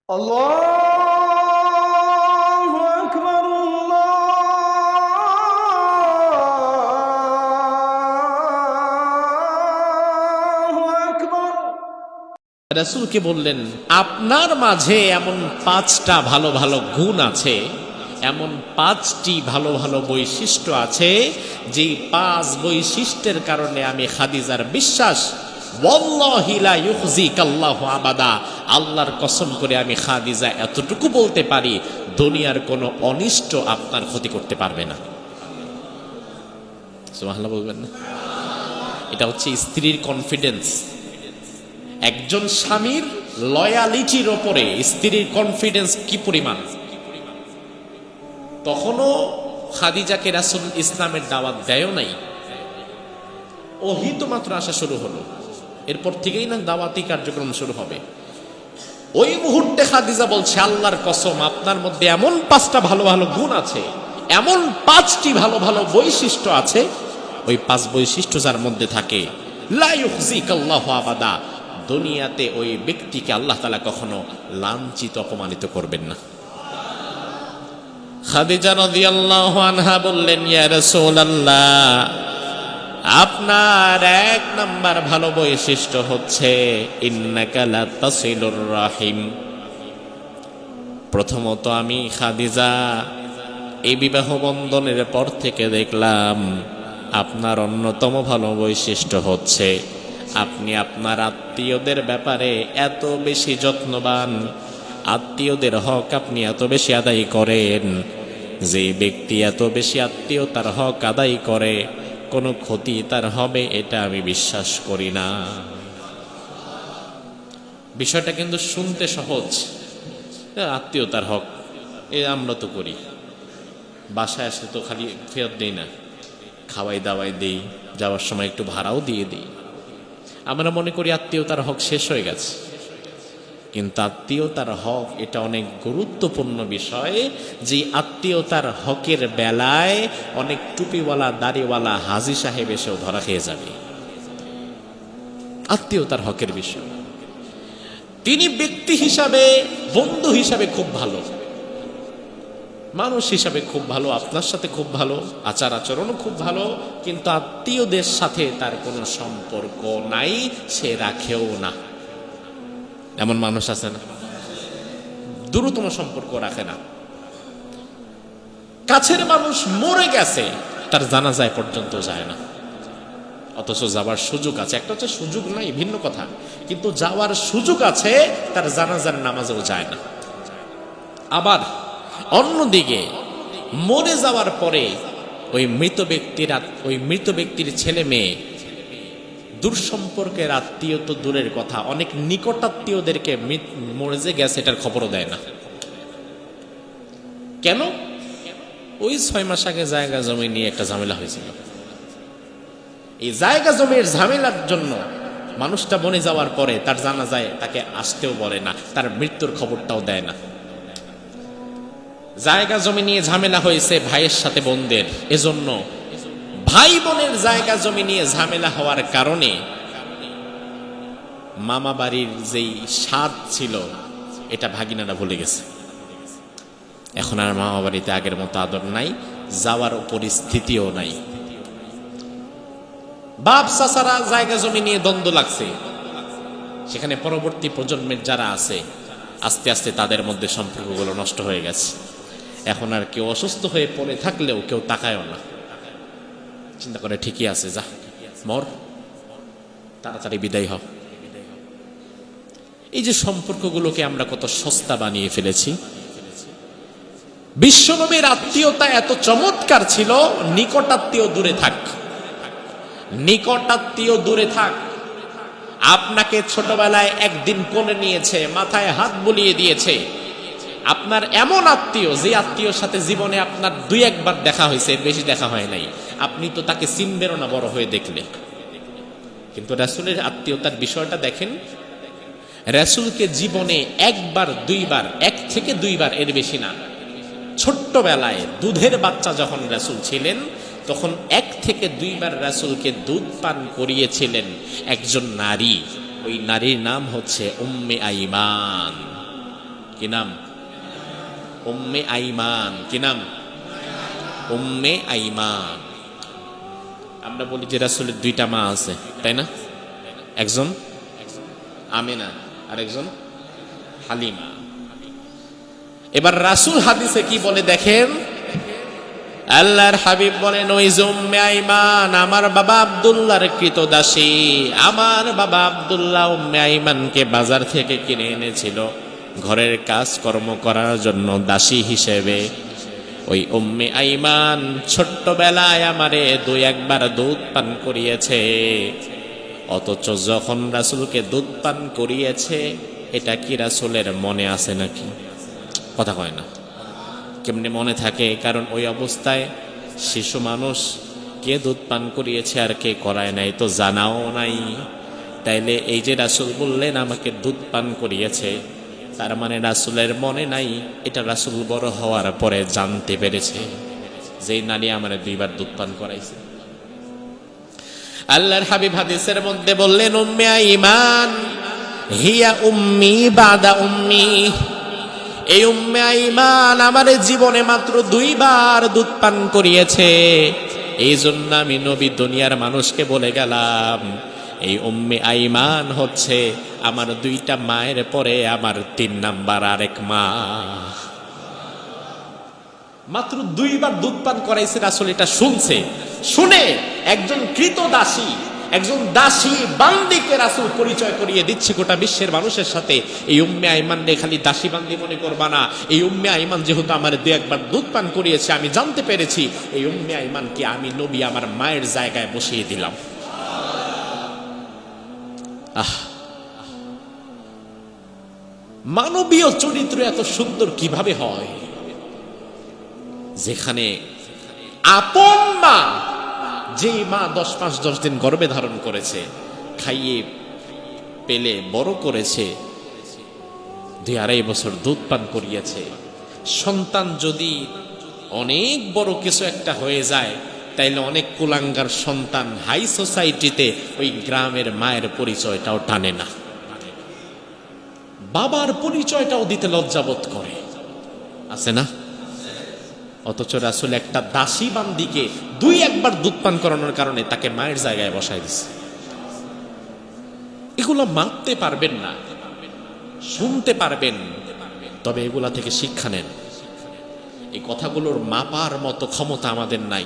আল্লাহু আকবার, আল্লাহু আকবার। রাসূলকে বললেন, আপনার মাঝে এমন 5টা ভালো ভালো গুণ আছে, এমন 5টি ভালো ভালো বৈশিষ্ট্য আছে, যেই 5 বৈশিষ্ট্যের কারণে আমি খাদিজার বিশ্বাস, ওয়াল্লাহি লা ইউখজিকাল্লাহু আবাদা, আল্লাহর কসম করে আমি খাদিজা এতটুকু বলতে পারি, দুনিয়ার কোনো অনিষ্ট আপনার ক্ষতি করতে পারবে না। সুবহানাল্লাহ বলবেন না? এটা হচ্ছে স্ত্রীর কনফিডেন্স। একজন স্বামীর লয়ালিটির ওপরে স্ত্রীর কনফিডেন্স কি পরিমাণ। তখনও খাদিজাকে রাসূল ইসলামের দাওয়াত দেয়ও নাই, ওহী তো মাত্র আসা শুরু হলো, এরপর থেকেই না দাওয়াতি কার্যক্রম শুরু হবে। ওই মুহূর্তে খাদিজা বলছে, আল্লাহর কসম, আপনার মধ্যে এমন 5টা ভালো ভালো গুণ আছে, এমন 5টি ভালো ভালো বৈশিষ্ট্য আছে, ওই 5 বৈশিষ্ট্য যার মধ্যে থাকে, লা ইউখজিকাল্লাহু আবাদা, দুনিয়াতে ওই ব্যক্তিকে আল্লাহ তাআলা কখনো লাঞ্ছিত অপমানিত করবেন না। খাদিজা রাদিয়াল্লাহু আনহা বললেন, ইয়া রাসূলুল্লাহ, আপনার 1 নাম্বার ভালো বৈশিষ্ট্য হচ্ছে ইন্নাকা লা তাসিলুর রাহিম। প্রথমত আমি খাদিজা এই বিবাহ বন্ধনের পর থেকে দেখলাম আপনার অন্যতম ভালো বৈশিষ্ট্য হচ্ছে আপনি আপনার আত্মীয়দের ব্যাপারে এত বেশি যত্নবান, আত্মীয়দের হক আপনি এত বেশি আদায় করেন। যে ব্যক্তি এত বেশি আত্মীয়তার হক আদায় করে, কোনো ক্ষতি তার হবে এটা আমি বিশ্বাস করি না। বিষয়টা কিন্তু শুনতে সহজ, আত্মীয়তার হক এ আমরা তো করি, বাসায় আসলে তো খালি ফেরত দেই না, খাওয়াই দাওয়াই দেই, যাওয়ার সময় একটু ভাড়াও দিয়ে দিই। আমরা মনে করি আত্মীয়তার হক শেষ হয়ে গেছে, কিন্তু আত্মীয়তার হক এটা অনেক গুরুত্বপূর্ণ বিষয়। যে আত্মীয়তার হকের বেলায় অনেক টুপিওয়ালা দাড়িওয়ালা হাজী সাহেব এসেও ধরা খেয়ে যাবে। আত্মীয়তার হকের বিষয়, তিনি ব্যক্তি হিসাবে, বন্ধু হিসাবে খুব ভালো, মানুষ হিসাবে খুব ভালো, আপনার সাথে খুব ভালো, আচার আচরণও খুব ভালো, কিন্তু আত্মীয়দের সাথে তার কোনো সম্পর্ক নাই, সে রাখেও না। এমন মানুষ আছে না? দূরতম সম্পর্ক রাখে না। কাছের মানুষ মরে গেছে, তার জানাজায় পর্যন্ত যায় না, অথচ যাওয়ার সুযোগ আছে। একটা হচ্ছে সুযোগ নাই, ভিন্ন কথা, কিন্তু যাওয়ার সুযোগ আছে, তার জানাজার নামাজেও যায় না। আবার অন্যদিকে মরে যাওয়ার পরে ওই মৃত ব্যক্তির ছেলে মেয়ে, দূর সম্পর্কের আত্মীয় তো দূরের কথা, অনেক নিকটাত্মীয়দেরকে মরে যে গেছে এটার খবরও দেয় না। কেন? ওই 6 মাস আগে জায়গা জমি নিয়ে একটা ঝামেলা হয়েছিল, এই জায়গা জমির ঝামেলার জন্য মানুষটা বনে যাওয়ার পরে তার জানা যায়, তাকে আসতেও বলে না, তার মৃত্যুর খবরটাও দেয় না। জায়গা জমি নিয়ে ঝামেলা হয়েছে ভাইয়ের সাথে বোনদের, এজন্য ভাই বোনের জায়গা জমি নিয়ে ঝামেলা হওয়ার কারণে মামা বাড়ির যেই স্বাদ ছিল এটা ভাগিনারা ভুলে গেছে। এখন আর মামা বাড়িতে আগের মতো আদর নাই, যাওয়ার পরিস্থিতিও নাই। বাপ চাচারা জায়গা জমি নিয়ে দ্বন্দ্ব লাগছে, সেখানে পরবর্তী প্রজন্মের যারা আছে আস্তে আস্তে তাদের মধ্যে সম্পর্কগুলো নষ্ট হয়ে গেছে। এখন আর কেউ অসুস্থ হয়ে পড়ে থাকলেও কেউ তাকায়ও না, চিন্তা করে ঠিকই আছে, যা মর, তাড়াতাড়ি বিদায় হ। এই যে সম্পর্কগুলোকে আমরা কত সস্তা বানিয়ে ফেলেছি। বিশ্বনবীর আত্মীয়তা এত চমৎকার ছিল, নিকটাত্মীয় দূরে থাক, নিকটাত্মীয় দূরে থাক। আপনাকে ছোটবেলায় একদিন কোলে নিয়েছে, মাথায় হাত বুলিয়ে দিয়েছে, আপনার এমন আত্মীয় যে আত্মীয়র সাথে জীবনে আপনার 2-1 বার দেখা হয়েছে, এর বেশি দেখা হয় নাই, আপনি তো তাকে চিনবেনও না বড় হয়ে দেখলে। কিন্তু রাসূলের আত্মীয়তার বিষয়টা দেখেন, রাসূলকে জীবনে 1 বার 2 বার, 1 থেকে 2 বার, এর বেশি না, ছোট্টবেলায় দুধের বাচ্চা যখন রাসূল ছিলেন তখন 1 থেকে 2 বার রাসূলকে দুধ পান করিয়েছিলেন একজন নারী। ওই নারীর নাম হচ্ছে উম্মে আইমান। কি নাম? উম্মে আইমান। কি নাম? উম্মে আইমান। আমরা বলি যে রাসূলের দুইটা মা আছে, তাই না? একজন আমিনা আর একজন হালিমা। এবার রাসূল হাদিসে কি বলে দেখেন, আল্লাহর হাবিব বলেন ওই যে উম্মে আইমান আমার বাবা আব্দুল্লাহর কৃতদাসী। আমার বাবা আব্দুল্লাহ উম্মে আইমানকে বাজার থেকে কিনে এনেছিল ঘরের কাজ কর্ম করার জন্য দাসী হিসেবে। ওই উম্মে আইমান ছোট্টবেলায় আমারে দুই একবার দুধ পান করিয়েছে, অথচ যখন রাসূলকে দুধ পান করিয়েছে এটা কি রাসূলের মনে আছে নাকি? কথা কয় না। কেমনে মনে থাকে? কারণ ওই অবস্থায় শিশু মানুষ কে দুধ পান করিয়েছে আর কে করায় নাই তো জানাও নাই। তাইলে এই যে রাসূল বললেন আমাকে দুধ পান করিয়েছে, তার মানে রাসূলের মনে নাই, এটা রাসূল বড় হওয়ার পরে জানতে পেরেছে যে নারী আমার দুইবার দুধ পান করাইছে। আল্লাহর হাবিব হাদিসের মধ্যে বললেন উম্মে আইমান হিয়া উম্মি বাদা উম্মি। এই উম্মে আইমান আমার জীবনে মাত্র দুইবার দুধ পান করিয়েছে, এই জন্য আমি নবী দুনিয়ার মানুষকে বলে গেলাম এই উম্মে আইমান হচ্ছে আমার দুইটা মায়ের পরে আমার 3 নাম্বার আরেক মা। মাত্র দুইবার দুধ পান করাইছে রাসূল, এটা শুনছে। শুনে একজন কৃতদাসী, একজন দাসী বান্দিকে রাসূল পরিচয় করিয়ে দিচ্ছে গোটা বিশ্বের মানুষের সাথে। এই উম্মে আইমান রে খালি দাসী বান্দি মনে করবা না, এই উম্মে আইমান যেহেতু আমার দুই একবার দুধ পান করিয়েছে আমি জানতে পেরেছি এই উম্মে আইমানকে আমি নবী আমার মায়ের জায়গায় বসিয়ে দিলাম। মানবীয় চরিত্র এত সুন্দর কিভাবে হয়, যেখানে আপন মা, যেই মা 10 মাস 10 দিন গর্ভে ধারণ করেছে, খাইয়ে পেলে বড় করেছে, 2-2.5 বছর দুধ পান করিয়েছে, সন্তান যদি অনেক বড় কিছু একটা হয়ে যায় তাইলে অনেক কুলাঙ্গার সন্তান হাই সোসাইটিতে ওই গ্রামের মায়ের পরিচয়টাও টানে না, বাবার পরিচয়টাও দিতে লজ্জাবোধ করে, আছে না? অথচ রাসূল একটা দাসী বান্দিকে 2-1 দুধ পান করানোর কারণে তাকে মায়ের জায়গায় বসায় দিছে। এগুলো মানতে পারবেন না, শুনতে পারবেন, তবে এগুলা থেকে শিক্ষা নেন। এই কথাগুলোর মাপার মতো ক্ষমতা আমাদের নাই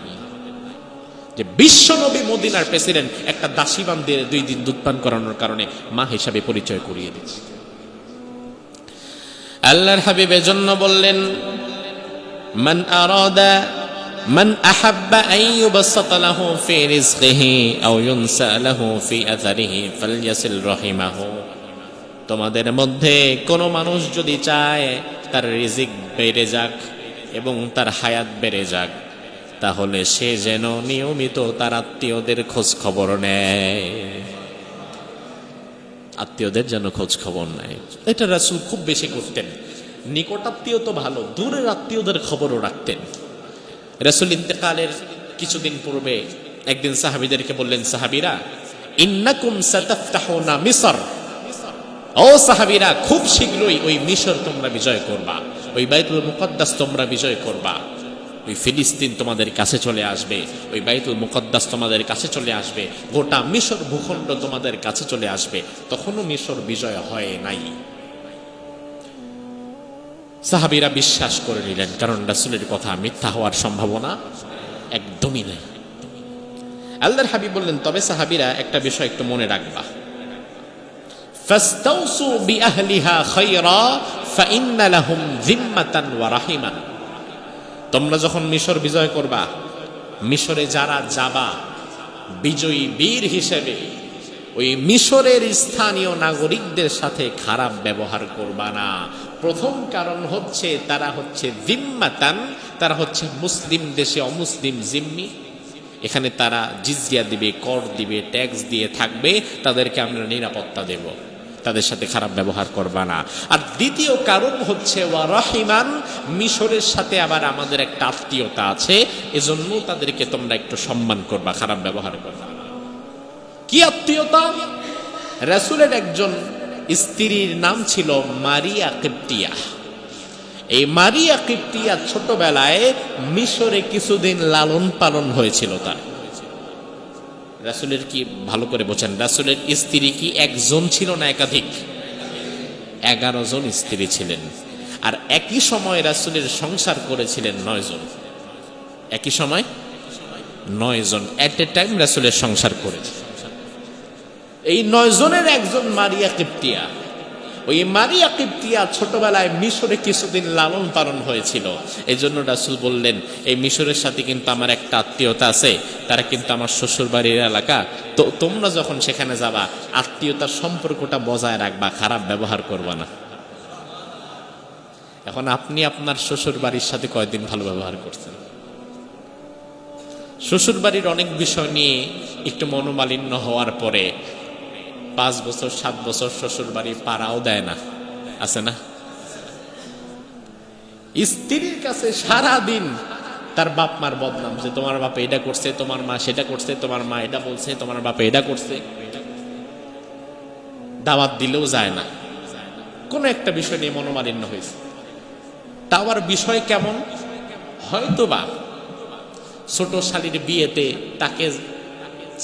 যে বিশ্বনবী মদিনার প্রেসিডেন্ট একটা দাসী বান্দির 2 দিন দুধ পান করানোর কারণে মা হিসাবে পরিচয় করিয়ে দিচ্ছে। আল্লাহর হাবিব এজন্য বললেন মান আরাদা মান আহাব্বা আন ইউবাসসাতা লাহু ফি রিজকিহি আও ইউনসা লাহু ফি আথারিহি ফালইয়াসিল রাহিমাহু। তোমাদের মধ্যে কোনো মানুষ যদি চায় তার রিজিক বেড়ে যাক এবং তার হায়াত বেড়ে যাক, তাহলে সে যেন নিয়মিত তার আত্মীয়দের খোঁজ খবর নেয়, আত্মীয়দের যেন খোঁজ খবর নেয়। এটা রাসূল খুব বেশি করতেন। নিকট আত্মীয় তো ভালো, দূরের আত্মীয়দের খবরও রাখতেন। রাসূল ইন্তেকালের কিছুদিন পূর্বে একদিন সাহাবীদেরকে বললেন, সাহাবীরা ইন্নাকুম সাতাফতাহুনা মিসর, ও সাহাবীরা খুব শীঘ্রই ওই মিশর তোমরা বিজয় করবা, ওই বাইতুল মুকদ্দাস তোমরা বিজয় করবা, ওই ফিলিস্তিন তোমাদের কাছে চলে আসবে, ওই বাইতুল মুকদ্দাস তোমাদের কাছে চলে আসবে, গোটা মিশর ভূখণ্ড তোমাদের কাছে চলে আসবে। তখনও মিশর বিজয় হয় নাই। সাহাবীরা বিশ্বাস করে নিলেন, কারণ রাসূলের কথা মিথ্যা হওয়ার সম্ভাবনা একদমই নেই। আল্লাহর হাবিব বললেন, তবে সাহাবীরা একটা বিষয় একটু মনে রাখবা, ফাস্তাউসু বিআহলিহা খায়রা ফাইন্না লাহুম যিম্মাতান ওয়া রাহিমান। তোমরা যখন মিশর বিজয় করবা, মিশরে যারা যাবা বিজয়ী বীর হিসেবে, ওই মিশরের স্থানীয় নাগরিকদের সাথে খারাপ ব্যবহার করবা না। প্রথম কারণ হচ্ছে তারা হচ্ছে জিম্মাতান, তারা হচ্ছে মুসলিম দেশে অমুসলিম জিম্মি, এখানে তারা জিজিয়া দিবে, কর দিবে, ট্যাক্স দিয়ে থাকবে, তাদেরকে আমরা নিরাপত্তা দেব, তাদের সাথে খারাপ ব্যবহার করবা না। আর দ্বিতীয় কারণ হচ্ছে ওয়া রাহিমান, মিশরের সাথে আবার আমাদের একটা আত্মীয়তা আছে, এজন্য তাদেরকে তোমরা একটু সম্মান করবা, খারাপ ব্যবহার করবা না। কি আত্মীয়তা? রাসূলের একজন স্ত্রীর নাম ছিল মারিয়া কিবতিয়া। এই মারিয়া কিপ্তিয়া ছোটবেলায় মিশরে কিছুদিন লালন পালন হয়েছিল তার। রাসূলের কি ভালো করে বোঝেন, রাসূলের স্ত্রী কি একজন ছিল না একাধিক? 11 জন স্ত্রী ছিলেন। আর একই সময় রাসূলের সংসার করেছিলেন 9 জন। একই সময় 9 জন এট এ টাইম রাসূলের সংসার করেছে। এই 9 জনের একজন মারিয়া কিপ্তিয়া। ওই মারিয়া কিপ্তিয়া ছোটবেলায় মিশরে কিছুদিন লালন পালন হয়েছিল। এই জন্য রাসূল বললেন, এই মিশরের সাথে কিন্তু আমার একটা আত্মীয়তা আছে, তারা কিন্তু আমার শ্বশুর বাড়ির এলাকা, তো তোমরা যখন সেখানে যাবা আত্মীয়তার সম্পর্কটা বজায় রাখবা, খারাপ ব্যবহার করবা না। এখন আপনি আপনার শ্বশুর বাড়ির সাথে কয়দিন ভালো ব্যবহার করছেন? শ্বশুর বাড়ির অনেক বিষয় নিয়ে একটু মনোমালিন্য হওয়ার পরে 5 বছর 7 বছর শ্বশুর বাড়ি পাড়াও দেয় না, আছে না? স্ত্রীর কাছে সারা দিন তার বাপ মার বদনাম, যে তোমার বাপ এটা করছে, তোমার মা সেটা করছে, তোমার মা এটা বলছে, তোমার বাপ এটা করছে। দাওয়াত দিলেও যায় না, কোনো একটা বিষয় নিয়ে মনোমালিন্য হয়েছে। তাওয়ার বিষয় কেমন? হয়তোবা ছোট শালীর বিয়েতে তাকে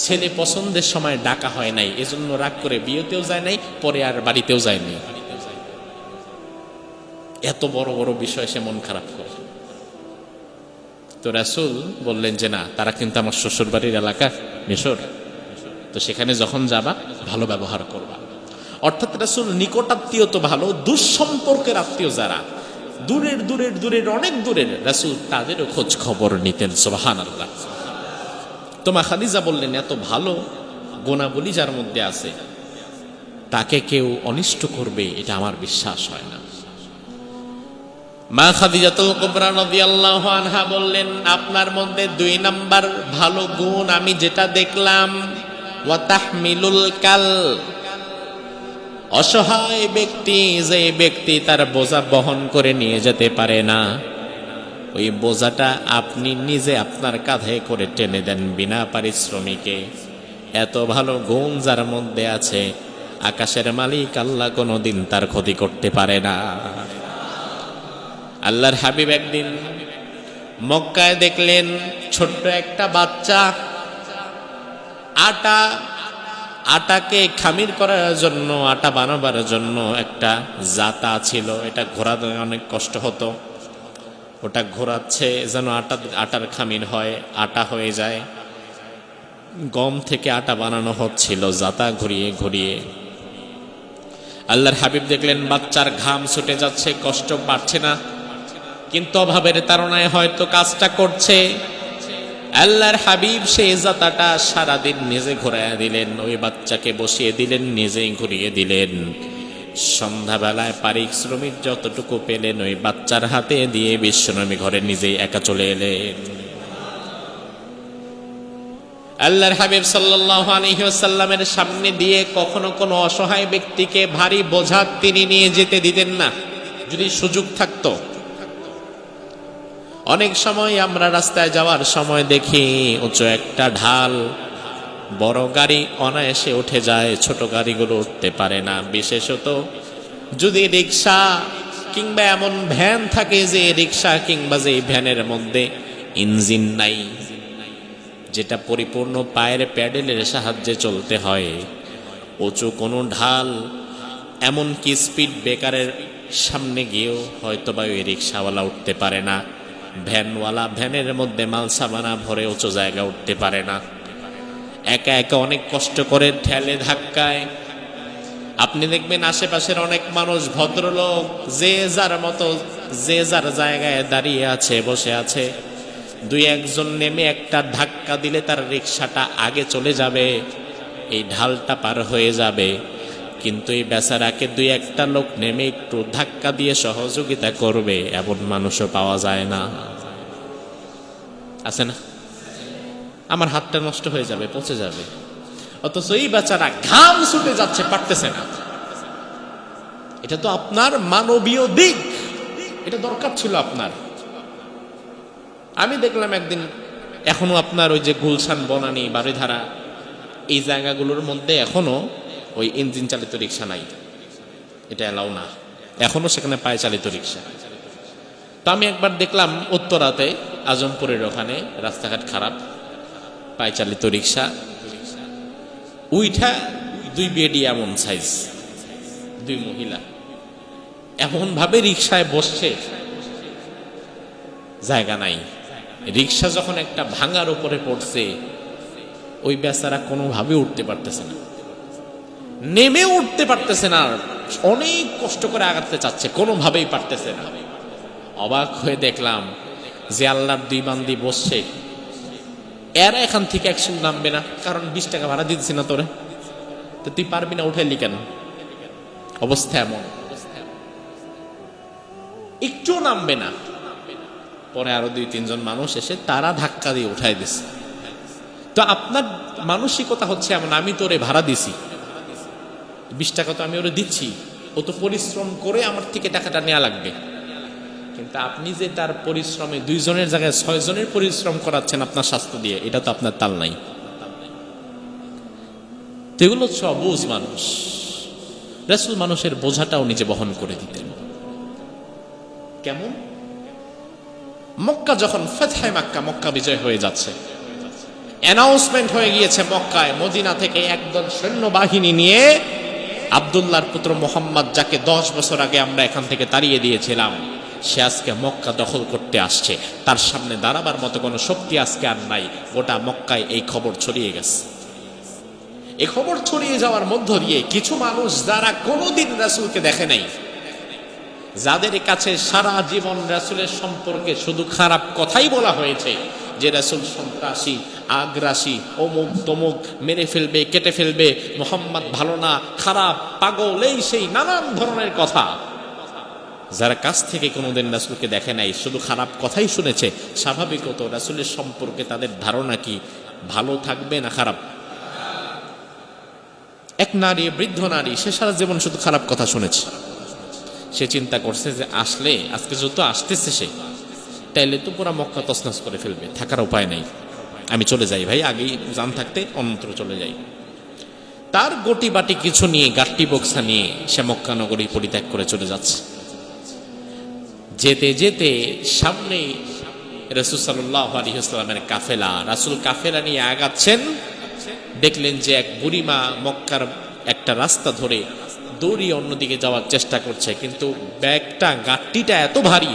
ছেলে পছন্দের সময় ডাকা হয় নাই, এজন্য রাগ করে বিয়েতেও যায় নাই, পরে আর বাড়িতেও যায় নাই। এত বড় বড় বিষয় সে মন খারাপ করে। তো রাসূল বললেন যে না, তারা কিন্তু আমার শ্বশুর বাড়ির এলাকা মিশর, তো সেখানে যখন যাবা ভালো ব্যবহার করবা। অর্থাৎ রাসূল নিকটাত্মীয় তো ভালো, দুঃসম্পর্কের আত্মীয় যারা দূরের দূরের দূরের অনেক দূরের, রাসূল তাদেরও খোঁজ খবর নিতেন। সুবহানাল্লাহ। তো মা খাদিজা বললেন, এত ভালো গুণাবলী যার মধ্যে আছে, তাকে কেউ অনিষ্ট করবে এটা আমার বিশ্বাস হয় না। মা খাদিজাতুল কুবরা রাদিয়াল্লাহু আনহা বললেন, আপনার মধ্যে 2 নাম্বার ভালো গুণ আমি যেটা দেখলাম, ওয়া তাহমিলুল কাল। অসহায় ব্যক্তি, যে ব্যক্তি তার বোঝা বহন করে নিয়ে যেতে পারে না, ওই বোঝাটা আপনি নিজে আপনার কাঁধে করে টেনে দেন বিনা পারিশ্রমিকে। এত ভালো গুণ যার মধ্যে আছে, আকাশের মালিক আল্লাহ কোনোদিন তার ক্ষতি করতে পারে না। আল্লাহর হাবিব একদিন মক্কায় দেখলেন ছোট্ট একটা বাচ্চা আটাকে খামির করার জন্য, আটা বানাবার জন্য একটা জাতা ছিল, এটা ঘোরাতে অনেক কষ্ট হতো। ওটা ঘোরাচ্ছে যেন আটার খামির হয়, আটা হয়ে যায়। গম থেকে আটা বানানো হচ্ছিল জাতা ঘুরিয়ে ঘুরিয়ে। আল্লাহর হাবিব দেখলেন বাচ্চার ঘাম ছুটে যাচ্ছে, কষ্ট পাচ্ছে না, কিন্তু অভাবের তাড়নায় হয়তো কাজটা করছে। আল্লাহর হাবিব সেই জাতাটা সারাদিন নিজে ঘুরাইয়া দিলেন, ওই বাচ্চাকে বসিয়ে দিলেন, নিজেই ঘুরিয়ে দিলেন। সন্ধ্যাবেলায় পারিশ্রমিক যতটুকু পেলেন ওই বাচ্চার হাতে দিয়ে বিশ্বনবী ঘরে নিজেই একা চলে এলেন। আল্লাহর হাবিব সাল্লাল্লাহু আলাইহি ওয়াসাল্লামের সামনে দিয়ে কখনো কোনো অসহায় ব্যক্তিকে ভারী বোঝা তিনি নিয়ে যেতে দিতেন না, যদি সুযোগ থাকতো। অনেক সময় আমরা রাস্তায় যাওয়ার সময় দেখি উঁচু একটা ঢাল, বড় গাড়ি অনায়াসে উঠে যায়, ছোট গাড়িগুলো উঠতে পারে না। বিশেষত যদি রিক্সা কিংবা এমন ভ্যান থাকে যে রিক্সা কিংবা যে ভ্যানের মধ্যে ইঞ্জিন নাই, যেটা পরিপূর্ণ পায়ের প্যাডেলের সাহায্যে চলতে হয়, উঁচু কোনো ঢাল, এমনকি স্পিড ব্রেকারের সামনে গিয়েও হয়তো বা ওই রিক্সাওয়ালা উঠতে পারে না, ভ্যানওয়ালা ভ্যানের মধ্যে মাল সামানা ভরে উঁচু জায়গা উঠতে পারে না। একা একা অনেক কষ্ট করে ঠেলে ধাক্কায়। আপনি দেখবেন আশেপাশের অনেক মানুষ, ভদ্রলোক, যে যার মতো যে যার জায়গায় দাঁড়িয়ে আছে, বসে আছে। 2-1 নেমে একটা ধাক্কা দিলে তার রিক্সাটা আগে চলে যাবে, এই ঢালটা পার হয়ে যাবে। কিন্তু এই বেচারাকে 2-1 লোক নেমে একটু ধাক্কা দিয়ে সহযোগিতা করবে, এমন মানুষও পাওয়া যায় না, আছে না? আমার হাতটা নষ্ট হয়ে যাবে, পচে যাবে, অথচ এই বেচারা ঘাম ছুটে যাচ্ছে, পারতেছে না। এটা তো আপনার মানবীয় দিক, এটা দরকার ছিল আপনার। আমি দেখলাম একদিন, এখনো আপনার ওই যে গুলশান, বনানী, বারিধারা, এই জায়গাগুলোর মধ্যে এখনো ওই ইঞ্জিন চালিত রিক্সা নাই, এটা এলাও না, এখনো সেখানে পায়ে চালিত রিক্সা। তো আমি একবার দেখলাম উত্তরাতে আজমপুরের ওখানে রাস্তাঘাট খারাপ, পায়চালিত রিক্সা উইঠা দুই বেডি এমন সাইজ, দুই মহিলা এমন ভাবে রিক্সায় বসছে, জায়গা নাই। রিক্সা যখন একটা ভাঙার উপরে পড়ছে, ওই বেচারা কোনোভাবে উঠতে পারতেছে না, নেমে উঠতে পারতেছে না, অনেক কষ্ট করে আগাতে চাচ্ছে, কোনোভাবেই পারতেছে না। অবাক হয়ে দেখলাম যে আল্লাহর দুই বান্দি বসছে, এরা এখান থেকে একশো নামবে না, কারণ 20 টাকা ভাড়া দিতেছি না তোরে, তো তুই পারবি না, উঠাইলি কেন? অবস্থা এমন, একটু নামবে না। পরে আরো 2-3 জন মানুষ এসে তারা ধাক্কা দিয়ে উঠাই দিছে। তো আপনার মানসিকতা হচ্ছে এমন, আমি তোরে ভাড়া দিছি, 20 টাকা তো আমি ওরে দিচ্ছি, ও তো পরিশ্রম করে আমার থেকে টাকাটা নেওয়া লাগবে, কিন্তু আপনি যে তার পরিশ্রমে 2 জনের জায়গায় 6 জনের পরিশ্রম করাচ্ছেন আপনার স্বাস্থ্য দিয়ে, এটা তো আপনার তাল নাই। তো এগুলো হচ্ছে অবুঝ মানুষ। রাসূল মানুষের বোঝাটাও নিজে বহন করে দিতেন। কেমন? মক্কা যখন ফতহে মক্কা, মক্কা বিজয় হয়ে যাচ্ছে, অ্যানাউন্সমেন্ট হয়ে গিয়েছে মক্কায়, মদিনা থেকে একদল সৈন্যবাহিনী নিয়ে আব্দুল্লাহর পুত্র মোহাম্মদ, যাকে 10 বছর আগে আমরা এখান থেকে তাড়িয়ে দিয়েছিলাম, সে আজকে মক্কা দখল করতে আসছে। তার সামনে দাঁড়াবার মতো কোনো শক্তি আজকে আর নাই। গোটা মক্কায় এই খবর ছড়িয়ে গেছে। এই খবর ছড়িয়ে যাওয়ার মধ্য দিয়ে কিছু মানুষ যারা কোনোদিন রাসূলকে দেখে নাই, যাদের কাছে সারা জীবন রাসূলের সম্পর্কে শুধু খারাপ কথাই বলা হয়েছে, যে রাসূল সন্ত্রাসী, আগ্রাসী, অমুক তমুক, মেরে ফেলবে, কেটে ফেলবে, মোহাম্মদ ভালো না, খারাপ, পাগল, এই সেই নানান ধরনের কথা, যারা কাছ থেকে কোনোদিন রাসূলকে দেখে নাই, শুধু খারাপ কথাই শুনেছে, স্বাভাবিকত রাসূলের সম্পর্কে তাদের ধারণা কি ভালো থাকবে না খারাপ? এক নারী, বৃদ্ধ নারী, সে সারা জীবন শুধু খারাপ কথা শুনেছে। সে চিন্তা করছে যে আসলে আজকে যত আসতেছে সে, তাইলে তো পুরা মক্কা তছনছ করে ফেলবে, থাকার উপায় নাই, আমি চলে যাই ভাই, আগেই জান থাকতে অন্যত্র চলে যাই। তার গটি বাটি কিছু নিয়ে, গাট্টি বক্সা নিয়ে সে মক্কা নগরী পরিত্যাগ করে চলে যাচ্ছে। যেতে যেতে সামনে রাসূল সাল্লাল্লাহু আলাইহি ওয়াসাল্লামের কাফেলা, রাসূল কাফেলা নিয়ে আগাচ্ছেন। দেখলেন যে এক বুড়িমা মক্কার একটা রাস্তা ধরে দৌড়িয়ে অন্যদিকে যাওয়ার চেষ্টা করছে, কিন্তু ব্যাগটা, গাট্টিটা এত ভারী,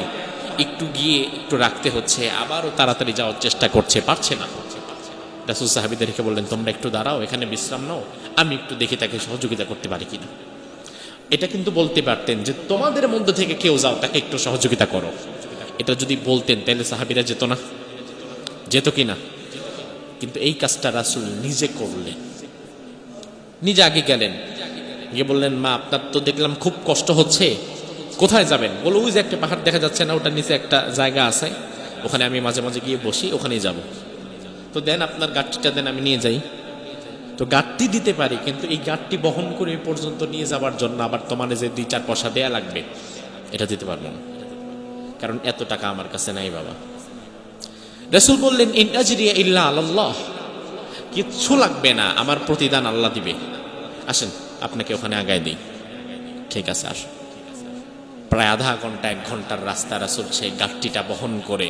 একটু গিয়ে একটু রাখতে হচ্ছে, আবারও তাড়াতাড়ি যাওয়ার চেষ্টা করছে, পারছে না। রাসূল সাহাবীদেরকে বললেন, তোমরা একটু দাঁড়াও, এখানে বিশ্রাম নাও, আমি একটু দেখি তাকে সহযোগিতা করতে পারি কিনা। এটা কিন্তু বলতে পারতেন যে তোমাদের মধ্যে থেকে কেউ যাও, তাকে একটু সহযোগিতা করো। এটা যদি বলতেন তাহলে সাহাবীরা যেত না, যেত কিনা? কিন্তু এই কাজটা রাসূল নিজে করলেন, নিজে আগে গেলেন, গিয়ে বললেন, মা আপনার তো দেখলাম খুব কষ্ট হচ্ছে, কোথায় যাবেন? বলো, ওই যে একটা পাহাড় দেখা যাচ্ছে না, ওটার নিচে একটা জায়গা আছে, ওখানে আমি মাঝে মাঝে গিয়ে বসি, ওখানেই যাব। তো দেন আপনার গাট্টিটা দেন, আমি নিয়ে যাই। তো গাট্টি দিতে পারি, কিন্তু এই গাট্টি বহন করে এই পর্যন্ত নিয়ে যাওয়ার জন্য আবার তোমার যে 2-4 পয়সা দেয়া লাগবে, এটা দিতে পারবো না, কারণ এত টাকা আমার কাছে নাই বাবা। রাসূল বললেন, ইন আজরিয়া ইল্লা আলাল্লাহ, কিচ্ছু লাগবে না, আমার প্রতিদান আল্লাহ দিবে, আসেন আপনাকে ওখানে আগায় দিই। ঠিক আছে, আসুন। প্রায় আধা ঘন্টা 1 ঘন্টার রাস্তা রাসূল সেই গাট্টিটা বহন করে